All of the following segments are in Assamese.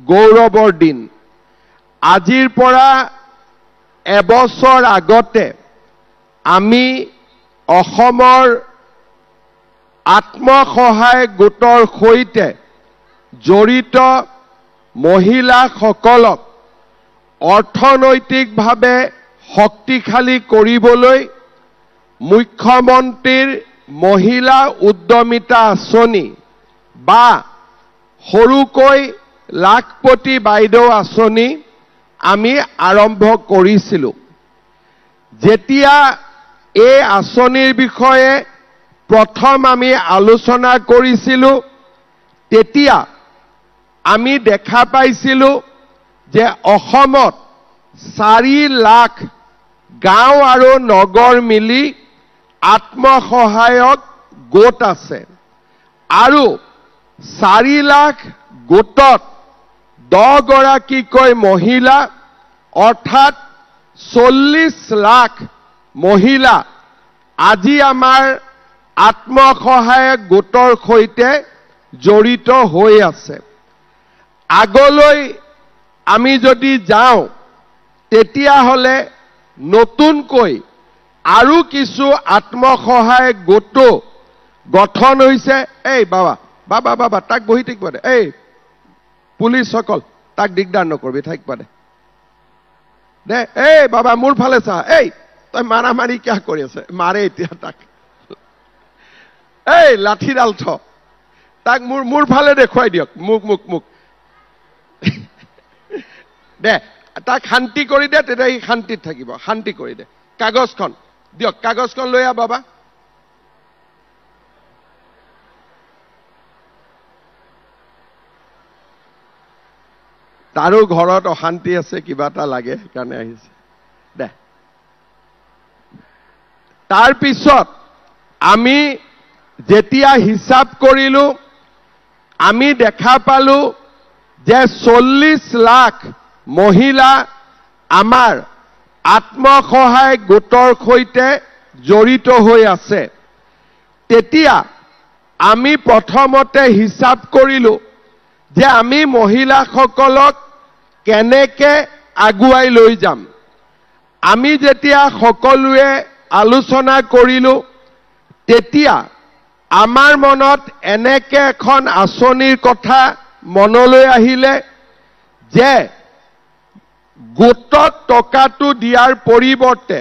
গৌৰৱৰ দিন। আজিৰ পৰা এবছৰ আগতে আমি অসমৰ আত্মসহায়ক গোটৰ সৈতে জড়িত মহিলাসকলক অৰ্থনৈতিকভাৱে শক্তিশালী কৰিবলৈ মুখ্যমন্ত্ৰীৰ মহিলা উদ্যমিতা আঁচনি বা সৰুকৈ লাখপতি বাইদেউ আঁচনি আমি আৰম্ভ কৰিছিলোঁ। যেতিয়া এই আঁচনিৰ বিষয়ে প্ৰথম আমি আলোচনা কৰিছিলোঁ তেতিয়া আমি দেখা পাইছিলোঁ যে অসমত 4 লাখ গাঁও আৰু নগৰ মিলি আত্মসহায়ক গোট আছে আৰু 4 লাখ গোটত 10 গৰাকীকৈ মহিলা অৰ্থাৎ 40 লাখ মহিলা আজি আমাৰ আত্মসহায়ক গোটৰ সৈতে জড়িত হৈ আছে। আগলৈ আমি যদি যাওঁ তেতিয়াহ'লে নতুনকৈ আৰু কিছু আত্মসহায়ক গোট গঠন হৈছে। এই বাবা বাবা বাবা তাক বহি থাকিব দে। এই পুলিচসকল তাক দিগদাৰ নকৰিবি, থাকিব দে দে। এই বাবা মোৰ ফালে চা। এই তই মাৰামাৰি কিয় কৰি আছে? মাৰে এতিয়া তাক। এই লাঠিডাল থ, তাক মোৰ ফালে দেখুৱাই দিয়ক। মোক দে, তাক শান্তি কৰি দে, তেতিয়া সি শান্তিত থাকিব। শান্তি কৰি দে। কাগজখন দিয়ক, কাগজখন লৈ আহ বাবা। তাৰো ঘৰত অশান্তি আছে, কিবা এটা লাগে, সেইকাৰণে আহিছে দে। তাৰপিছত আমি যেতিয়া হিচাপ কৰিলো আমি দেখা পালো যে 40 লাখ মহিলা আমাৰ আত্মসহায়ক গোটৰ সৈতে জড়িত হৈ আছে। তেতিয়া আমি প্ৰথমতে হিচাপ কৰিলো যে আমি মহিলাসকলক কেনেকৈ আগুৱাই লৈ যাম। আমি যেতিয়া সকলোৱে আলোচনা কৰিলো তেতিয়া আমাৰ মনত এনেকৈ এখন আঁচনিৰ কথা মনলৈ আহিলে যে গোটত টকাটো দিয়াৰ পৰিৱৰ্তে,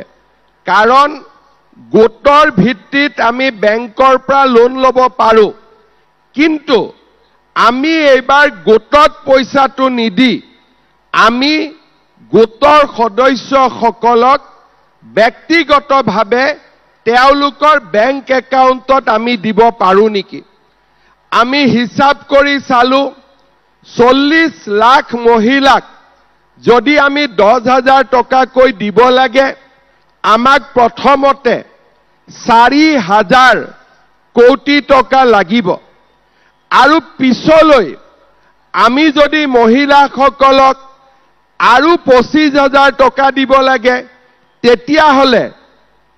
কাৰণ গোটৰ ভিত্তিত আমি বেংকৰ পৰা লোন ল'ব পাৰোঁ, কিন্তু আমি এইবাৰ গোটত পইচাটো নিদি আমি গোটৰ সদস্যসকলক ব্যক্তিগতভাৱে তেওঁলোকৰ বেংক একাউণ্টত আমি দিব পাৰোঁ নেকি। আমি হিচাপ কৰি চালো 40 লাখ মহিলাক যদি আমি 10,000 টকাকৈ দিব লাগে, আমাক প্ৰথমতে 4,000 কোটি টকা লাগিব। আৰু পিছলৈ আমি যদি মহিলাসকলক আৰু 25,000 টকা দিব লাগে, তেতিয়াহ'লে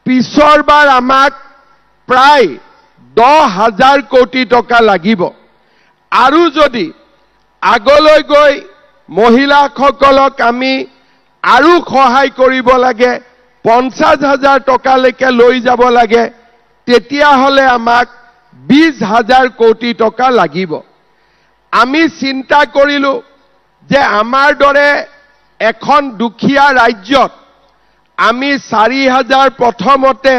পিছৰবাৰ আমাক প্ৰায় 10,000 কোটি টকা লাগিব। আৰু যদি আগলৈ গৈ মহিলাসকলক আমি আৰু সহায় কৰিব লাগে, 50,000 টকালৈকে লৈ যাব লাগে, তেতিয়াহ'লে আমাক 20,000 কোটি টকা লাগিব। আমি চিন্তা কৰিলো যে আমাৰ দৰে এখন দুখীয়া ৰাজ্যত আমি 4,000 প্ৰথমতে,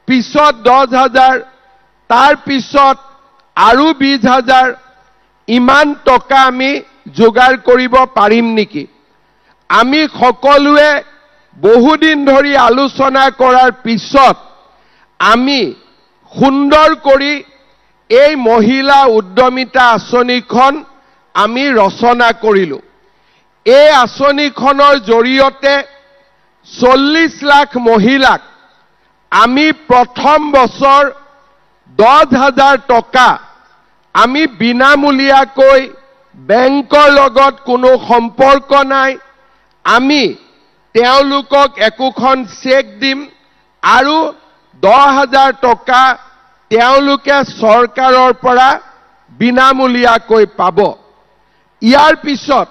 পিছত 10,000, তাৰ পিছত আৰু 20,000 ইমান টকা আমি যোগাৰ কৰিব পাৰিম নেকি। আমি সকলোৱে বহুদিন ধৰি আলোচনা কৰাৰ পিছত আমি সুন্দৰ কৰি এই মহিলা উদ্যমিতা আঁচনিখন আমি ৰচনা কৰিলো। এই আঁচনিখনৰ জৰিয়তে 40 লাখ মহিলাক আমি প্ৰথম বছৰ 10,000 টকা আমি বিনামূলীয়াকৈ, বেংকৰ লগত কোনো সম্পৰ্ক নাই, আমি তেওঁলোকক একোখন চেক দিম আৰু 10,000 টকা তেওঁলোকে চৰকাৰৰ পৰা বিনামূলীয়াকৈ পাব। ইয়াৰ পিছত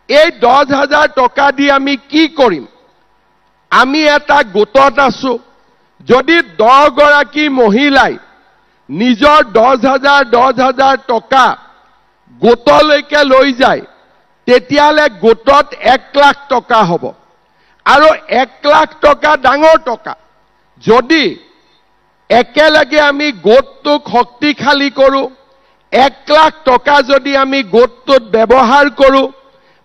এই 10,000 টকা দি আমি কি কৰিম? আমি এটা গোটত আছো। যদি 10 গৰাকী মহিলাই নিজৰ 10,000 টকা গোটলৈকে লৈ যায়, তেতিয়ালে গোটত 1 লাখ টকা হ'ব। আৰু 1 লাখ টকা ডাঙৰ টকা। যদি একেলগে আমি গোটটোক শক্তিশালী কৰোঁ, 1 লাখ টকা যদি আমি গোটটোত ব্যৱহাৰ কৰোঁ,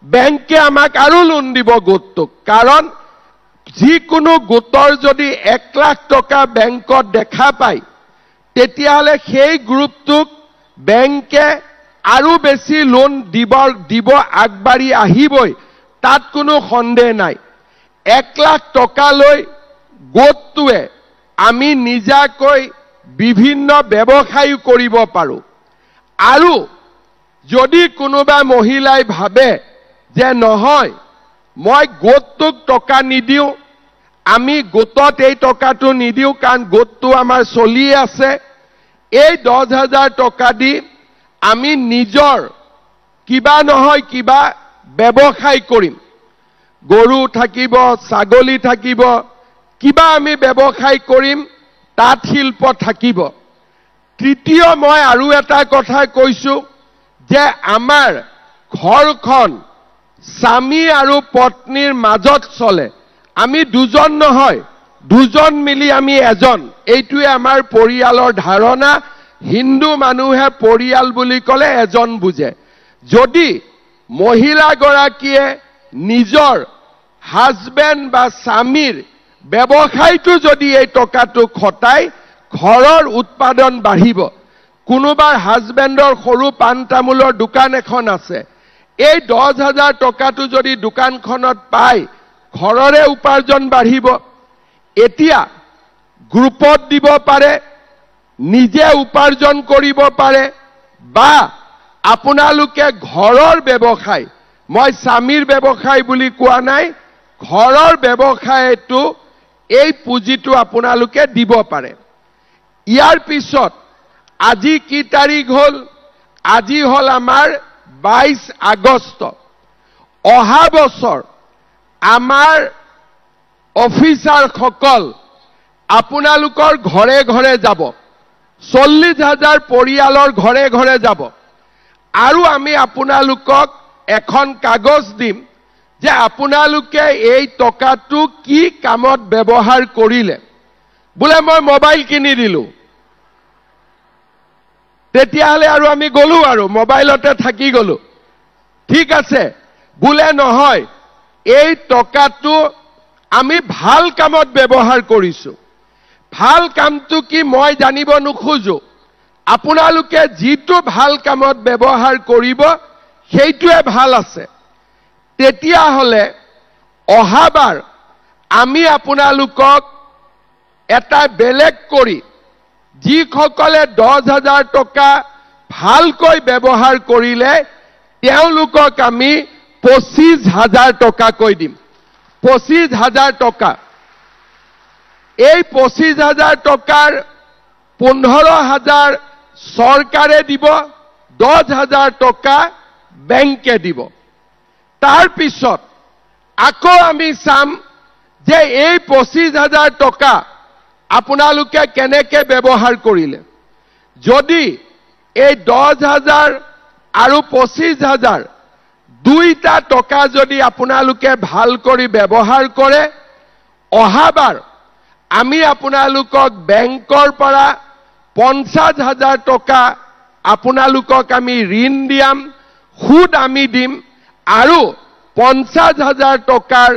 বেংকে আমাক আৰু লোন দিব গোটটোক। কাৰণ যিকোনো গোটৰ যদি 1 লাখ টকা বেংকত দেখা পায়, তেতিয়াহ'লে সেই গ্ৰুপটোক বেংকে আৰু বেছি লোন দিব আগবাঢ়ি আহিবই, তাত কোনো সন্দেহ নাই। 1 লাখ টকা লৈ গোটটোৱে আমি নিজাকৈ বিভিন্ন ব্যৱসায় কৰিব পাৰোঁ। আৰু যদি কোনোবা মহিলাই ভাবে যে নহয়, মই গোটটোক টকা নিদিওঁ, আমি গোটত এই টকাটো নিদিওঁ কাৰণ গোটটো আমাৰ চলি আছে, এই 10,000 টকা দি আমি নিজৰ কিবা নহয় কিবা ব্যৱসায় কৰিম। গৰু থাকিব, ছাগলী থাকিব, কিবা আমি ব্যৱসায় কৰিম, তাঁত শিল্প থাকিব। তৃতীয় মই আৰু এটা কথা কৈছোঁ যে আমাৰ ঘৰখন স্বামী আৰু পত্নীৰ মাজত চলে। আমি দুজন নহয়, দুজন মিলি আমি এজন। এইটোৱে আমাৰ পৰিয়ালৰ ধাৰণা। হিন্দু মানুহে পৰিয়াল বুলি ক'লে এজন বুজে। যদি মহিলাগৰাকীয়ে নিজৰ হাজবেণ্ড বা স্বামীৰ ব্যৱসায়টো যদি এই টকাটো খটাই, ঘৰৰ উৎপাদন বাঢ়িব। কোনোবাৰ হাজবেণ্ডৰ সৰু পাণ তামোলৰ দোকান এখন আছে, এই 10,000 টকাটো যদি দোকানখনত পায়, ঘৰৰে উপাৰ্জন বাঢ়িব। এতিয়া গ্ৰুপত দিব পাৰে, নিজে উপাৰ্জন কৰিব পাৰে, বা আপোনালোকে ঘৰৰ ব্যৱসায়, মই স্বামীৰ ব্যৱসায় বুলি কোৱা নাই, ঘৰৰ ব্যৱসায়টো এই পুঁজিটো আপোনালোকে দিব পাৰে। ইয়াৰ পিছত আজি কি তাৰিখ হ'ল? আজি হ'ল আমাৰ 22 আগষ্ট। অহা বছৰ আমাৰ অফিচাৰসকল আপোনালোকৰ ঘৰে ঘৰে যাব। 40,000 পৰিয়ালৰ ঘৰে ঘৰে যাব। আৰু আমি আপোনালোকক এখন কাগজ দিম যে আপোনালোকে এই টকাটো কি কামত ব্যৱহাৰ কৰিলে। বোলে মই মোবাইল কিনি দিলোঁ, তেতিয়াহ'লে আৰু আমি গ'লো আৰু মোবাইলতে থাকি গ'লো। ঠিক আছে। বোলে নহয়, এই টকাটো আমি ভাল কামত ব্যৱহাৰ কৰিছোঁ। ভাল কামটো কি মই জানিব নোখোজো। আপোনালোকে যিটো ভাল কামত ব্যৱহাৰ কৰিব, সেইটোৱে ভাল আছে। তেতিয়াহ'লে অহাবাৰ আমি আপোনালোকক এটা বেলেগ কৰি, যিসকলে 10,000 টকা ভালকৈ ব্যৱহাৰ কৰিলে, তেওঁলোকক আমি 25,000 টকাকৈ দিম। 25,000 টকা। এই 25,000 টকাৰ 15,000 চৰকাৰে দিব, 10,000 টকা বেংকে দিব। তাৰ পিছত আকৌ আমি চাম যে এই 25,000 টকা আপোনালোকে কেনেকৈ ব্যৱহাৰ কৰিলে। যদি এই 10,000 আৰু 25,000 দুইটা টকা যদি আপোনালোকে ভাল কৰি ব্যৱহাৰ কৰে, অহাবাৰ আমি আপোনালোকক বেংকৰ পৰা 50,000 টকা আপোনালোকক আমি ঋণ দিয়াম, সুদ আমি দিম, আৰু 50,000 টকাৰ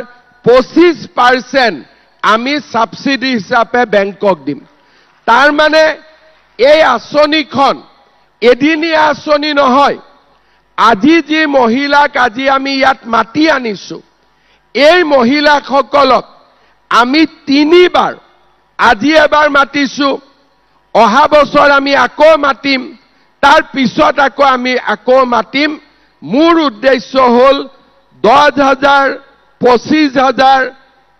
25% আমি সাবসিডি হিচাপে বেংকক দিম। তাৰ মানে এই আঁচনিখন এদিনীয়া আঁচনি নহয়। আজি যি মহিলাক আজি আমি ইয়াত মাতি আনিছো, এই মহিলাসকলক আমি 3 বাৰ, আজি এবাৰ মাতিছো, অহা বছৰ আমি আকৌ মাতিম, তাৰ পিছত আমি আকৌ মাতিম। মোৰ উদ্দেশ্য হ'ল 10,000, 25,000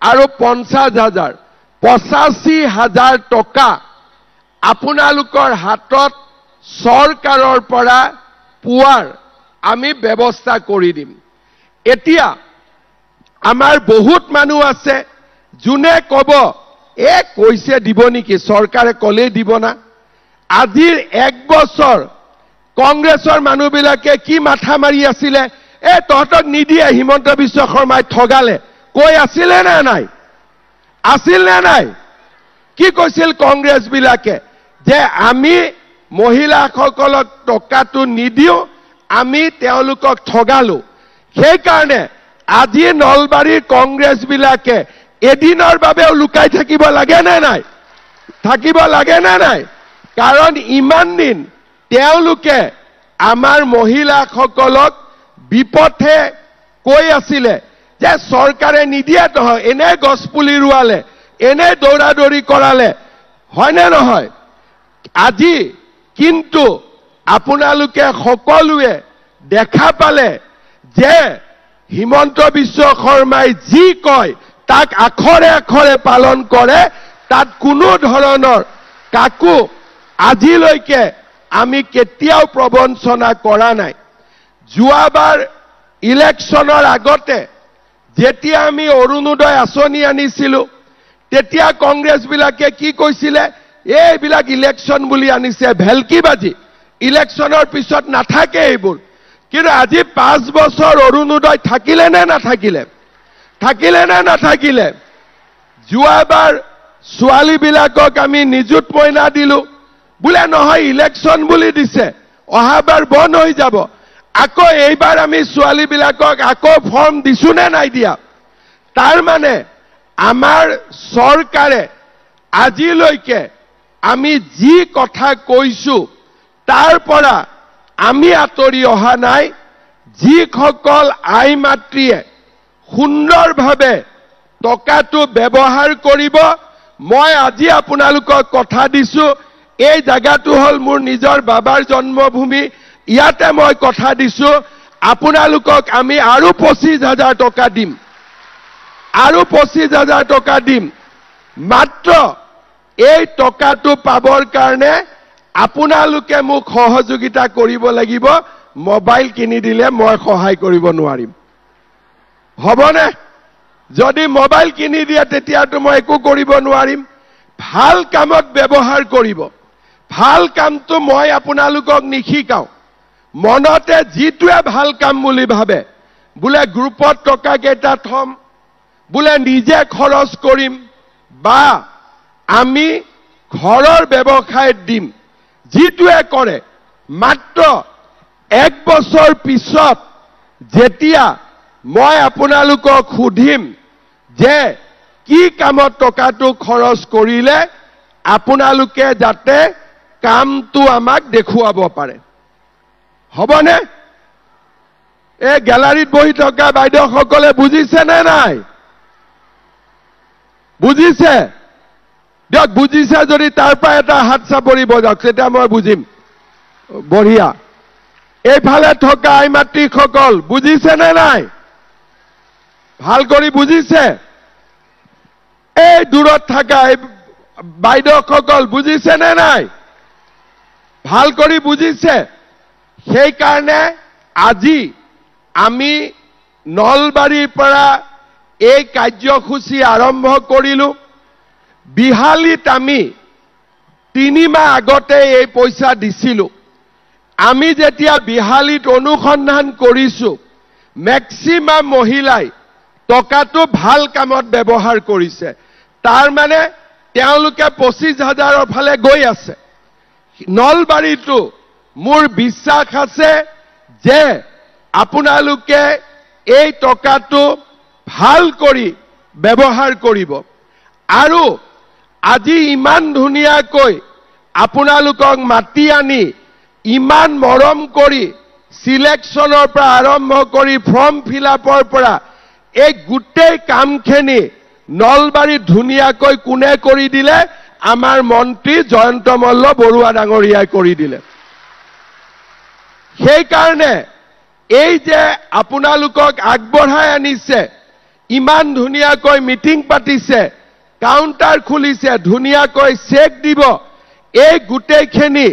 আৰু 50,000, 85,000 টকা আপোনালোকৰ হাতত চৰকাৰৰ পৰা পোৱাৰ আমি ব্যৱস্থা কৰি দিম। এতিয়া আমাৰ বহুত মানুহ আছে যোনে ক'ব কৈছে দিব নেকি, চৰকাৰে ক'লেই দিব না। আজিৰ 1 বছৰ কংগ্ৰেছৰ মানুহবিলাকে কি মাথা মাৰি আছিলে, তহঁতক নিদিয়ে, হিমন্ত বিশ্ব শৰ্মাই ঠগালে, কৈ আছিলে নে নাই? আছিল নে নাই? কি কৈছিল কংগ্ৰেছ বিলাকে যে আমি মহিলাসকলক টকাটো নিদিও, আমি তেওঁলোকক ঠগালো। সেইকাৰণে আজি নলবাৰীৰ কংগ্ৰেছ বিলাকে এদিনৰ বাবেও লুকাই থাকিব লাগে নে নাই? থাকিব লাগে নে নাই? কাৰণ ইমান দিন তেওঁলোকে আমাৰ মহিলাসকলক বিপথে কৈ আছিলে যে চৰকাৰে নিদিয়ে, নহয় এনে গছপুলি ৰুৱালে, এনে দৌৰা দৌৰি কৰালে, হয়নে নহয়? আজি কিন্তু আপোনালোকে সকলোৱে দেখা পালে যে হিমন্ত বিশ্ব শৰ্মাই যি কয় তাক আখৰে আখৰে পালন কৰে, তাত কোনো ধৰণৰ কাকো আজিলৈকে আমি কেতিয়াও প্ৰবঞ্চনা কৰা নাই। যোৱাবাৰ ইলেকশ্যনৰ আগতে যেতিয়া আমি অৰুণোদয় আঁচনি আনিছিলো, তেতিয়া কংগ্ৰেছবিলাকে কি কৈছিলে, এইবিলাক ইলেকশ্যন বুলি আনিছে, ভেলকিবাজি, ইলেকশ্যনৰ পিছত নাথাকে এইবোৰ। কিন্তু আজি 5 বছৰ অৰুণোদয় থাকিলে নে নাথাকিলে? থাকিলে নে নাথাকিলে? যোৱাবাৰ ছোৱালীবিলাকক আমি নিযুত মইনা দিলো, বোলে নহয় ইলেকশ্যন বুলি দিছে, অহাবাৰ বন্ধ হৈ যাব। আকৌ এইবাৰ আমি ছোৱালীবিলাকক আকৌ ফৰ্ম দিছো নে নাই দিয়া? তাৰ মানে আমাৰ চৰকাৰে আজিলৈকে আমি যি কথা কৈছো তাৰ পৰা আমি আঁতৰি অহা নাই। যিসকল আই মাতৃয়ে সুন্দৰভাৱে টকাটো ব্যৱহাৰ কৰিব, মই আজি আপোনালোকক কথা দিছো, এই জায়গাটো হ'ল মোৰ নিজৰ বাবাৰ জন্মভূমি, ইয়াতে মই কথা দিছো, আপোনালোকক আমি আৰু 25,000 টকা দিম, আৰু 25,000 টকা দিম। মাত্ৰ এই টকাটো পাবৰ কাৰণে আপোনালোকে মোক সহযোগিতা কৰিব লাগিব। মোবাইল কিনি দিলে মই সহায় কৰিব নোৱাৰিম, হ'বনে? যদি মোবাইল কিনি দিয়ে তেতিয়াতো মই একো কৰিব নোৱাৰিম। ভাল কামত ব্যৱহাৰ কৰিব। ভাল কামটো মই আপোনালোকক নিশিকাও। মনতে যিটোৱে ভাল কাম বুলি ভাবে, বোলে গ্ৰুপত টকা কেইটা থম, বোলে নিজে খৰচ কৰিম, বা আমি ঘৰৰ ব্যৱসায়ত দিম, যিটোৱে কৰে, মাত্ৰ 1 বছৰ পিছত যেতিয়া মই আপোনালোকক সুধিম যে কি কামত টকাটো খৰচ কৰিলে, আপোনালোকে যাতে কামটো আমাক দেখুৱাব পাৰে, হ'বনে? এই গ্যালাৰীত বহি থকা বাইদেউসকলে বুজিছে নে নাই? বুজিছে? দিয়ক, বুজিছে যদি তাৰ পৰা এটা হাত চাপৰি বজাওক, তেতিয়া মই বুজিম। বঢ়িয়া। এইফালে থকা আই মাতৃসকল বুজিছে নে নাই? ভাল কৰি বুজিছে? এই দূৰত থকা বাইদেউসকল বুজিছে নে নাই? ভাল কৰি বুজিছে? সেইকাৰণে আজি আমি নলবাৰীৰ পৰা এই কাৰ্যসূচী আৰম্ভ কৰিলো। বিহালীত আমি 3 মাহ আগতে এই পইচা দিছিলো। আমি যেতিয়া বিহালীত অনুসন্ধান কৰিছো, মেক্সিমাম মহিলাই টকাটো ভাল কামত ব্যৱহাৰ কৰিছে। তাৰ মানে তেওঁলোকে 25,000ৰ ফালে গৈ আছে। নলবাৰীতো মোৰ বিশ্বাস আছে যে আপোনালোকে এই টকাটো ভাল কৰি ব্যৱহাৰ কৰিব। আৰু আজি ইমান ধুনীয়াকৈ আপোনালোকক মাতি আনি, ইমান মৰম কৰি, সিলেকশ্যনৰ পৰা আৰম্ভ কৰি ফৰ্ম ফিলআপৰ পৰা এই গোটেই কামখিনি নলবাৰীত ধুনীয়াকৈ কোনে কৰি দিলে? আমাৰ মন্ত্ৰী জয়ন্ত মল্ল বৰুৱা ডাঙৰীয়াই কৰি দিলে। সেইকাৰণে এই যে আপোনালোকক আগবঢ়াই আনিছে, ইমান ধুনীয়াকৈ মিটিং পাতিছে, কাউণ্টাৰ খুলিছে, ধুনীয়াকৈ চেক দিব, এই গোটেইখিনি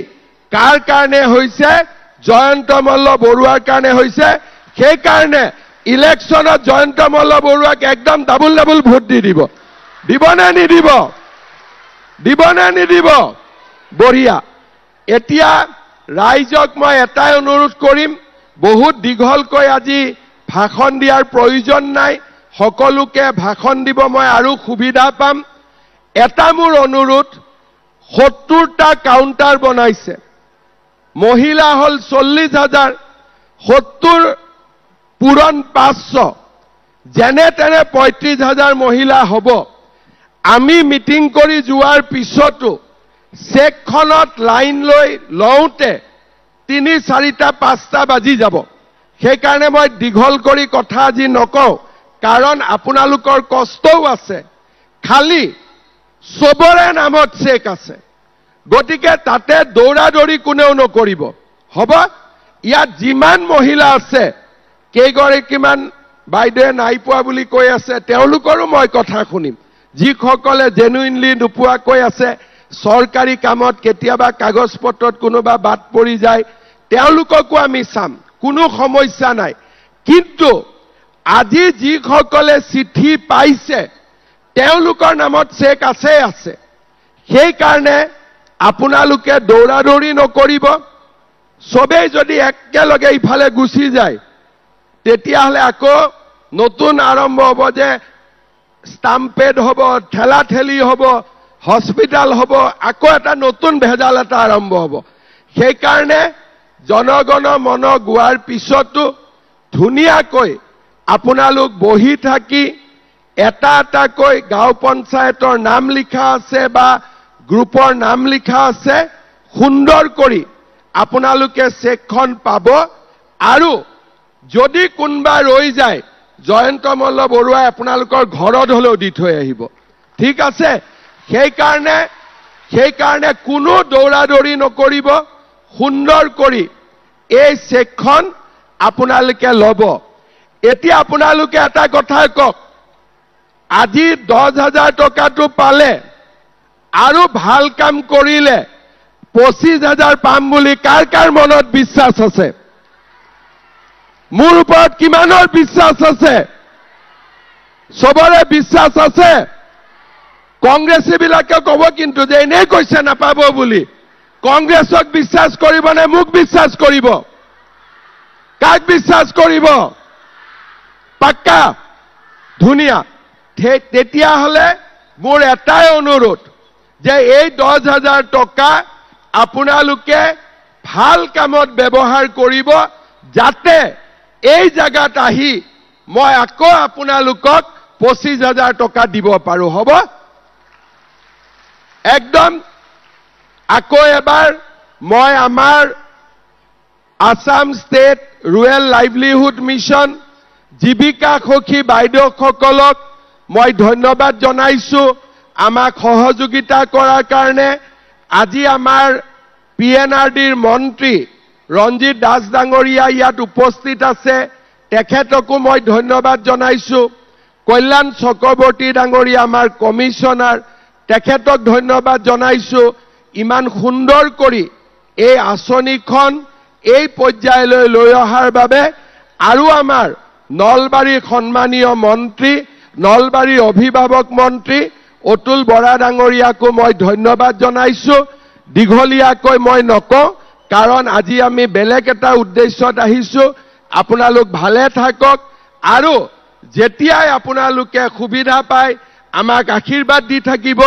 কাৰ কাৰণে হৈছে? জয়ন্ত মল্ল বৰুৱাৰ কাৰণে হৈছে সেই কাৰণে ইলেকশ্যনত জয়ন্ত মল্ল বৰুৱাক একদম ডাবল ডাবল ভোট দিব দিবনে নিদিব দিবনে নিদিব বঢ়িয়া এতিয়া ৰাইজক মই এটাই অনুৰোধ কৰিম বহুত দীঘলকৈ আজি ভাষণ দিয়াৰ প্ৰয়োজন নাই সকলোকে ভাষণ দিব মই আৰু সুবিধা পাম এটা মোৰ অনুৰোধ 70টা কাউন্টাৰ বনাইছে মহিলা হল 40,000 70 পূৰণ 500 যেনে তেনে 35,000 মহিলা হ'ব আমি মিটিং কৰি যোৱাৰ পিছতো চেকখনত লাইন লৈ লওঁতে 3-4টা 5টা বাজি যাব সেইকাৰণে মই দীঘল কৰি কথা আজি নকওঁ কাৰণ আপোনালোকৰ কষ্টও আছে খালি সবৰে নামত চেক আছে গতিকে তাতে দৌৰাদৌৰি কোনেও নকৰিব হ'ব ইয়াত যিমান মহিলা আছে কেইগৰাকীমান বাইদেৱে নাই পোৱা বুলি কৈ আছে তেওঁলোকৰো মই কথা শুনিম যিসকলে জেনুইনলি নোপোৱাকৈ আছে চৰকাৰী কামত কেতিয়াবা কাগজ পত্ৰত কোনোবা বাদ পৰি যায় তেওঁলোককো আমি চাম কোনো সমস্যা নাই কিন্তু আজি যিসকলে চিঠি পাইছে তেওঁলোকৰ নামত চেক আছে সেই কাৰণে আপোনালোকে দৌৰাদৌৰি নকৰিব সবেই যদি একেলগে ইফালে গুচি যায় তেতিয়াহলে আকৌ নতুন আৰম্ভ হ'ব যে ষ্টাম্পেড হ'ব ঠেলাঠেলি হ'ব হস্পিটাল হ'ব আকৌ এটা নতুন ভেজাল এটা আৰম্ভ হ'ব সেই কাৰণে জনগণ মন গোৱাৰ পিছতো ধুনীয়াকৈ আপোনালোক বহি থাকি এটা এটাকৈ গাঁও পঞ্চায়তৰ নাম লিখা আছে বা গ্ৰুপৰ নাম লিখা আছে সুন্দৰ কৰি আপোনালোকে চেকখন পাব আৰু যদি কোনবা ৰৈ যায় জয়ন্ত মল্ল বৰুৱাই আপোনালোকৰ ঘৰত হলেও দি থৈ আহিব ঠিক আছে সেই কাৰণে কোনো দৌৰাদৌৰি নকৰিব সুন্দৰ কৰি এই চেকখন আপোনালোকে ল'ব এতিয়া আপোনালোকে এটা কথা কওক আজি 10,000 টকাটো পালে আৰু ভাল কাম কৰিলে 25,000 পাম বুলি কাৰ কাৰ মনত বিশ্বাস আছে মোৰ ওপৰত কিমানৰ বিশ্বাস আছে সবৰে বিশ্বাস আছে কংগ্ৰেছী বিলাকে ক'ব কিন্তু যে এনে কৈছে নাপাব বুলি কংগ্ৰেছক বিশ্বাস কৰিব নে মোক বিশ্বাস কৰিব কাক বিশ্বাস কৰিব পাক্কা ধুনীয়া তেতিয়াহলে মোৰ এটাই অনুৰোধ যে এই 10,000 টকা আপোনালোকে ভাল কামত ব্যৱহাৰ কৰিব যাতে এই জায়গাত আহি মই আকৌ আপোনালোকক 25,000 টকা দিব পাৰো হ'ব একদম আকৌ এবাৰ মই আমাৰ Assam state rural livelihood mission জীৱিকা সখী বাইদেউসকলক মই ধন্যবাদ জনাইছো আমাক সহযোগিতা কৰাৰ কাৰণে আজি আমাৰ পিএনআৰডিৰ মন্ত্ৰী ৰঞ্জিত দাস ডাঙৰীয়া ইয়াত উপস্থিত আছে তেখেতকো মই ধন্যবাদ জনাইছো কল্যাণ চক্ৰৱৰ্তী ডাঙৰীয়া আমাৰ কমিশনাৰ তেখেতক ধন্যবাদ জনাইছো ইমান সুন্দৰ কৰি এই আঁচনিখন এই পৰ্যায়লৈ লৈ অহাৰ বাবে আৰু আমাৰ নলবাৰীৰ সন্মানীয় মন্ত্ৰী নলবাৰীৰ অভিভাৱক মন্ত্ৰী অতুল বৰা ডাঙৰীয়াকো মই ধন্যবাদ জনাইছো দীঘলীয়াকৈ মই নকওঁ কাৰণ আজি আমি বেলেগ এটা উদ্দেশ্যত আহিছো আপোনালোক ভালে থাকক আৰু যেতিয়াই আপোনালোকে সুবিধা পায় আমাক আশীৰ্বাদ দি থাকিব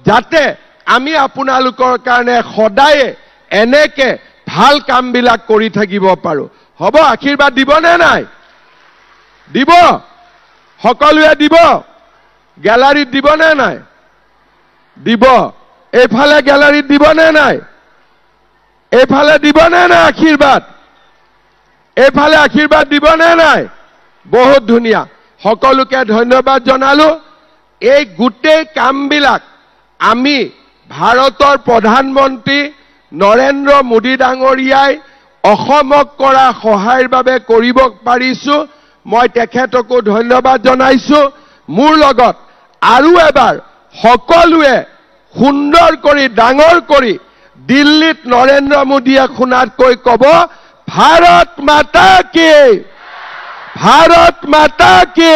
যাতে আমি আপোনালোকৰ কাৰণে সদায় এনেকে ভাল কামবিলাক কৰি থাকিব পাৰো হ'ব আশীৰ্বাদ দিব নে নাই দিব সকলোৱে দিব গ্যালাৰীত দিব নে নাই দিব এইফালে গ্যালাৰীত দিব নে নাই এইফালে দিব নে নাই আশীৰ্বাদ এইফালে আশীৰ্বাদ দিব নে নাই বহুত ধুনীয়া সকলোকে ধন্যবাদ জনালো এই গোটেই কামবিলাক আমি ভাৰতৰ প্ৰধানমন্ত্ৰী নৰেন্দ্ৰ মোদী ডাঙৰীয়াই অসমক কৰা সহায়ৰ বাবে কৰিব পাৰিছো মই তেখেতকো ধন্যবাদ জনাইছো মোৰ লগত আৰু এবাৰ সকলোৱে সুন্দৰ কৰি ডাঙৰ কৰি দিল্লীত নৰেন্দ্ৰ মোদীয়ে শুনাতকৈ ক'ব भारत माता की, भारत माता की,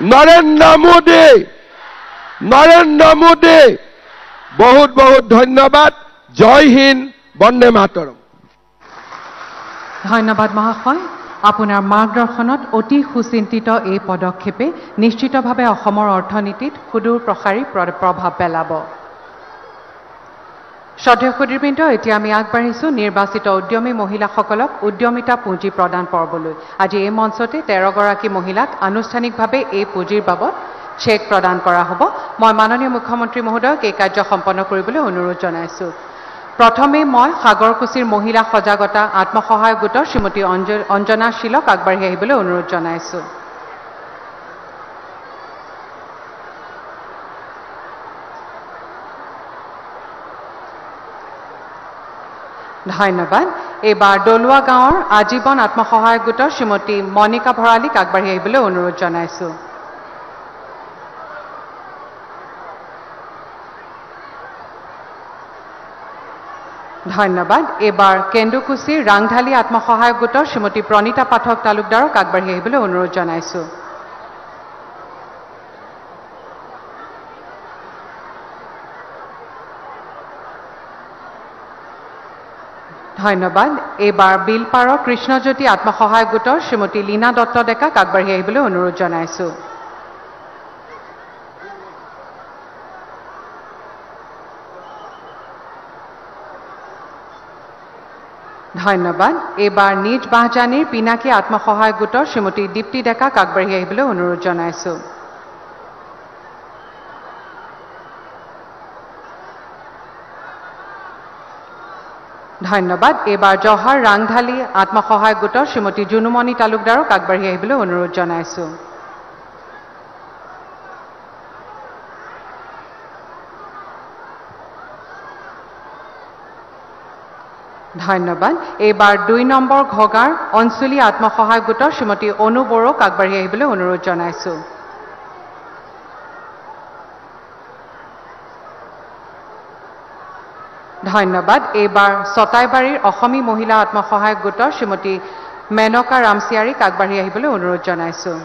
नरेंद्र मोदी बहुत बहुत धन्यवाद। जय हिंद, वंदे मातरम। धन्यवाद महाशय। আপোনাৰ মাৰ্গদৰ্শনত অতি সুচিন্তিত এই পদক্ষেপে নিশ্চিতভাৱে অসমৰ অৰ্থনীতিত সুদূৰ প্ৰসাৰী প্ৰভাৱ পেলাব। শ্ৰদ্ধেয় সুধীৰবৃন্দ, এতিয়া আমি আগবাঢ়িছোঁ নিৰ্বাচিত উদ্যমী মহিলাসকলক উদ্যমিতা পুঁজি প্ৰদান পৰ্বলৈ। আজি এই মঞ্চতে 13 গৰাকী মহিলাক আনুষ্ঠানিকভাৱে এই পুঁজিৰ বাবদ চেক প্ৰদান কৰা হ'ব। মই মাননীয় মুখ্যমন্ত্ৰী মহোদয়ক এই কাৰ্য সম্পন্ন কৰিবলৈ অনুৰোধ জনাইছোঁ। প্ৰথমে মই সাগৰকুছিৰ মহিলা সজাগতা আত্মসহায়ক গোটৰ শ্ৰীমতী অঞ্জনা শীলক আগবাঢ়ি আহিবলৈ অনুৰোধ জনাইছোঁ। ধন্যবাদ। এইবাৰ দলুৱা গাঁৱৰ আজীৱন আত্মসহায়ক গোটৰ শ্ৰীমতী মণিকা ভৰালীক আগবাঢ়ি আহিবলৈ অনুৰোধ জনাইছোঁ। ধন্যবাদ। এইবাৰ কেন্দুকুছিৰ ৰাংঢালী আত্মসহায়ক গোটৰ শ্ৰীমতী প্ৰণীতা পাঠক তালুকদাৰক আগবাঢ়ি আহিবলৈ অনুৰোধ জনাইছোঁ। ধন্যবাদ। এইবাৰ বিলপাৰৰ কৃষ্ণজ্যোতি আত্মসহায়ক গোটৰ শ্ৰীমতী লীনা দত্ত ডেকাক আগবাঢ়ি আহিবলৈ অনুৰোধ জনাইছোঁ। ধন্যবাদ। এইবাৰ নিজ বাহজানীৰ পিনাকী আত্মসহায়ক গোটৰ শ্ৰীমতী দীপ্তি ডেকাক আগবাঢ়ি আহিবলৈ অনুৰোধ জনাইছোঁ। ধন্যবাদ। এইবাৰ জহৰ ৰাংঢালী আত্মসহায়ক গোটৰ শ্ৰীমতী জুনুমণি তালুকদাৰক আগবাঢ়ি আহিবলৈ অনুৰোধ জনাইছোঁ। ধন্যবাদ। এইবাৰ 2 নম্বৰ ঘগাৰ অঞ্চলী আত্মসহায়ক গোটৰ শ্ৰীমতী অনু বড়োক আগবাঢ়ি আহিবলৈ অনুৰোধ জনাইছোঁ। ধন্যবাদ। এইবাৰ চটাইবাৰীৰ অসমী মহিলা আত্মসহায়ক গোটৰ শ্ৰীমতী মেনকা ৰামচিয়াৰীক আগবাঢ়ি আহিবলৈ অনুৰোধ জনাইছোঁ।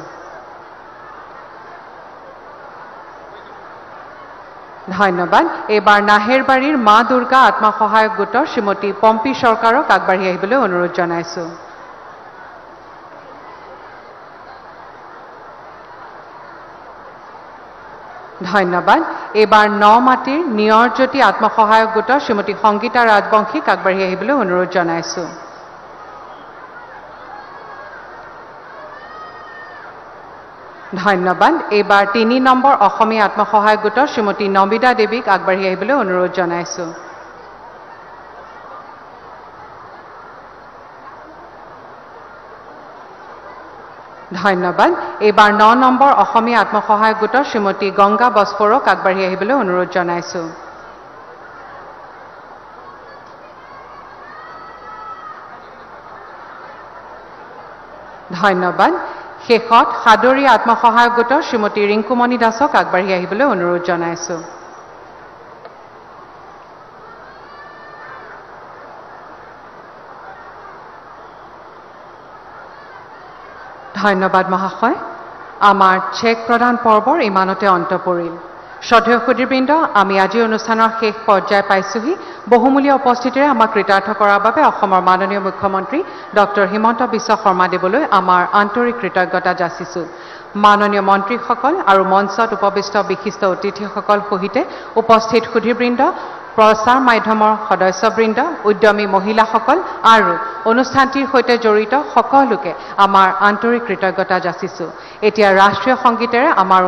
ধন্যবাদ। এইবাৰ নাহেৰবাৰীৰ মা দুৰ্গা আত্মসহায়ক গোটৰ শ্ৰীমতী পম্পী চৰকাৰক আগবাঢ়ি আহিবলৈ অনুৰোধ জনাইছোঁ। ধন্যবাদ। এইবাৰ নমাটিৰ নিয়ৰজ্যোতি আত্মসহায়ক গোটৰ শ্ৰীমতী সংগীতা ৰাজবংশীক আগবাঢ়ি আহিবলৈ অনুৰোধ জনাইছোঁ। ধন্যবাদ। এইবাৰ 3 নম্বৰ অসমীয়া আত্মসহায়ক গোটৰ শ্ৰীমতী নমিতা দেৱীক আগবাঢ়ি আহিবলৈ অনুৰোধ জনাইছোঁ। ধন্যবাদ। এইবাৰ 9 নম্বৰ অসমীয়া আত্মসহায়ক গোটৰ শ্ৰীমতী গংগা বস্ফৰক আগবাঢ়ি আহিবলৈ অনুৰোধ জনাইছোঁ। ধন্যবাদ। শেষত সাদৰী আত্মসহায়ক গোটৰ শ্ৰীমতী ৰিংকুমণি দাসক আগবাঢ়ি আহিবলৈ অনুৰোধ জনাইছোঁ। ধন্যবাদ মহাশয়। আমাৰ চেক প্ৰদান পৰ্বৰ ইমানতে অন্ত পৰিল। শ্ৰদ্ধেয় সুধীৰবৃন্দ, আমি আজি অনুষ্ঠানৰ শেষ পৰ্যায় পাইছোহি। বহুমূলীয়া উপস্থিতিৰে আমাক কৃতাৰ্থ কৰাৰ বাবে অসমৰ মাননীয় মুখ্যমন্ত্ৰী ডক্টৰ হিমন্ত বিশ্ব শৰ্মাদেৱলৈ আমাৰ আন্তৰিক কৃতজ্ঞতা যাচিছোঁ। মাননীয় মন্ত্ৰীসকল আৰু মঞ্চত উপবিষ্ট বিশিষ্ট অতিথিসকল সহিতে উপস্থিত সুধীৰবৃন্দ, প্ৰচাৰ মাধ্যমৰ সদস্যবৃন্দ, উদ্যমী মহিলাসকল আৰু অনুষ্ঠানটিৰ সৈতে জড়িত সকলোকে আমাৰ আন্তৰিক কৃতজ্ঞতা যাচিছোঁ। এতিয়া ৰাষ্ট্ৰীয় সংগীতেৰে আমাৰ